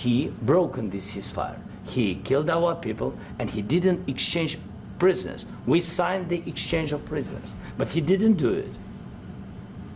he broken this ceasefire. He killed our people, and he didn't exchange prisoners. We signed the exchange of prisoners, but he didn't do it.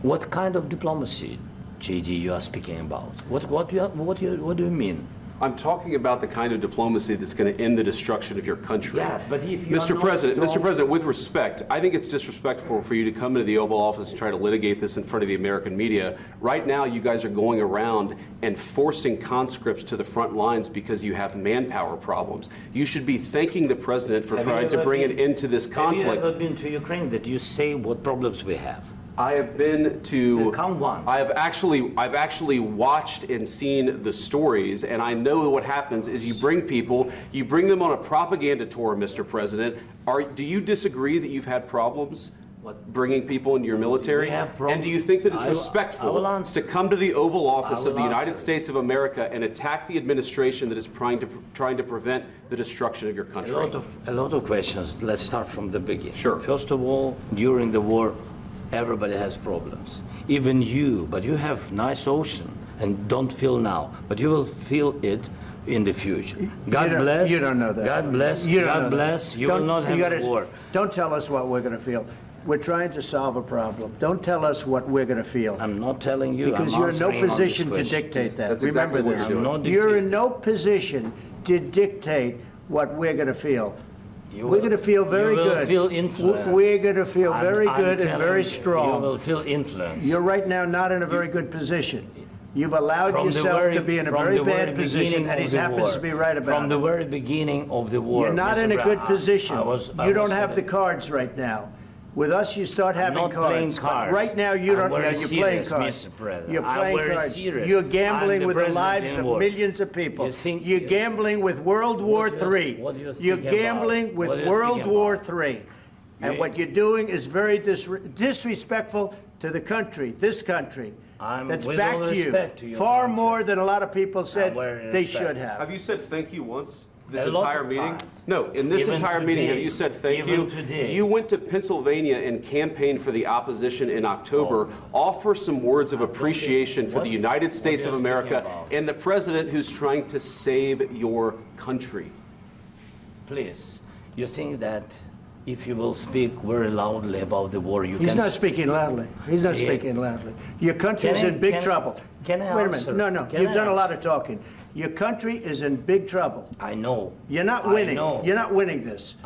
What kind of diplomacy, JD, you are speaking about? What do you mean? I'm talking about the kind of diplomacy that's going to end the destruction of your country. Yes, but if you Mr. President, with respect, I think it's disrespectful for you to come into the Oval Office and try to litigate this in front of the American media. Right now, you guys are going around and forcing conscripts to the front lines because you have manpower problems. You should be thanking the President for trying to bring an end to this conflict. Have you ever been to Ukraine that you say what problems we have? I have been to. Count once. I've actually watched and seen the stories, and I know what happens is you bring people, you bring them on a propaganda tour, Mr. President. Do you disagree that you've had problems bringing people into your military? And do you think that it's respectful to come to the Oval Office of the United States of America and attack the administration that is trying to prevent the destruction of your country? A lot of questions. Let's start from the beginning. Sure. First of all, during the war, everybody has problems, even you, but you have nice ocean and don't feel now, but you will feel it in the future. God bless. You don't know that. God bless. God bless. You will not have a war. Don't tell us what we're going to feel. We're trying to solve a problem. Don't tell us what we're going to feel. I'm not telling you. Because you're in no position to dictate that. That's exactly Remember what this. You're in no position to dictate what we're going to feel. We're going to feel very good. You will feel influence. We're going to feel very good and very strong. You will feel influence. You're right now not in a very good position. You've allowed yourself to be in a very bad position, and he happens to be right about it. From the very beginning of the war. You're not in a good position. You don't have the cards right now. With us, you start having cards. But right now, you don't. You're playing cards. You're playing cards. You're gambling with the lives of millions of people. You're gambling with World War III. You're gambling with World War III. And what you're doing is very disrespectful to the country, this country, that's backed you far more than a lot of people said they should have. Have you said thank you once? This entire meeting? No, in this entire meeting, have you said thank you? You went to Pennsylvania and campaigned for the opposition in October. Offer some words of appreciation for the United States of America and the president who's trying to save your country. Please, you think that if you will speak very loudly about the war, He's not speaking loudly. He's not speaking loudly. Your country is in big trouble. Can I Wait a minute. No, you've done a lot of talking. Your country is in big trouble. I know. You're not winning. You're not winning this.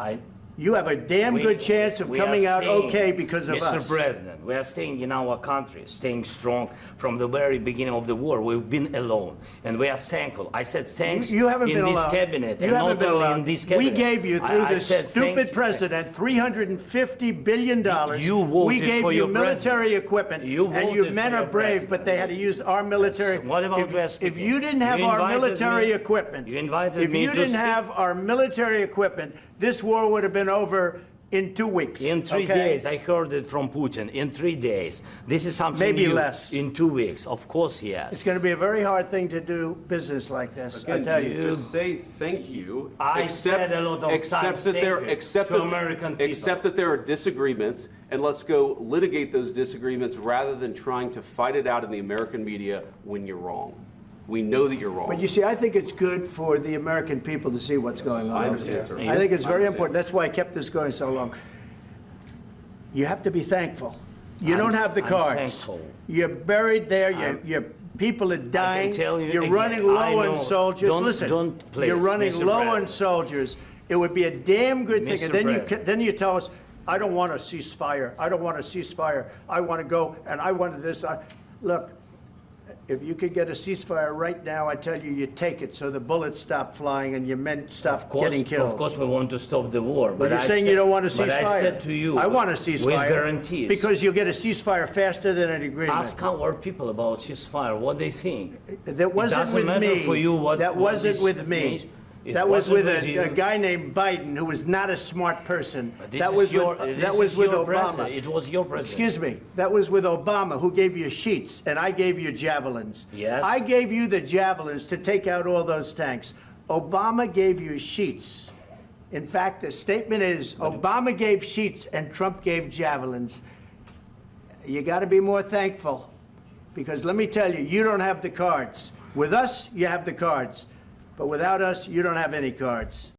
You have a damn good chance of coming out okay because of us. Mr. President, we are staying in our country, staying strong from the very beginning of the war. We've been alone, and we are thankful. I said thanks you haven't in been this alone. cabinet, you and haven't not been only alone. in this cabinet. We gave you, through this stupid president, $350 billion. You voted we gave for you your military equipment, and your men are brave, but they had to use our military. What about if you didn't have our military equipment, if you didn't have our military equipment, this war would have been over in 2 weeks. In 3 days. I heard it from Putin. In 3 days. This is something maybe new. Less. In 2 weeks. Of course, yes. It's going to be a very hard thing to do business like this. I tell you. Just say thank you. I said a lot of times Accept that there are disagreements, and let's go litigate those disagreements rather than trying to fight it out in the American media when you're wrong. We know that you're wrong. But you see, I think it's good for the American people to see what's going on. I understand, sir. I think it's very important. That's why I kept this going so long. You have to be thankful. You don't have the cards. Thankful. You're buried there. Your people are dying. You're running low on soldiers. Listen, you're running low on soldiers. It would be a damn good thing. And then you tell us, I don't want a ceasefire. I don't want a ceasefire. I want to go and I want this. Look. If you could get a ceasefire right now, I tell you, you take it so the bullets stop flying and your men stop getting killed. Of course, we want to stop the war. But you're saying you don't want a ceasefire. But I said to you, I want a ceasefire. With guarantees. Because you'll get a ceasefire faster than an agreement. Ask our people about ceasefire, what they think. That wasn't with me. That wasn't with me. That was with a guy named Biden, who was not a smart person. That was with Obama. It was your president. Excuse me. That was with Obama, who gave you sheets, and I gave you javelins. Yes. I gave you the javelins to take out all those tanks. Obama gave you sheets. In fact, the statement is Obama gave sheets and Trump gave javelins. You got to be more thankful, because let me tell you, you don't have the cards. With us, you have the cards. But without us, you don't have any cards.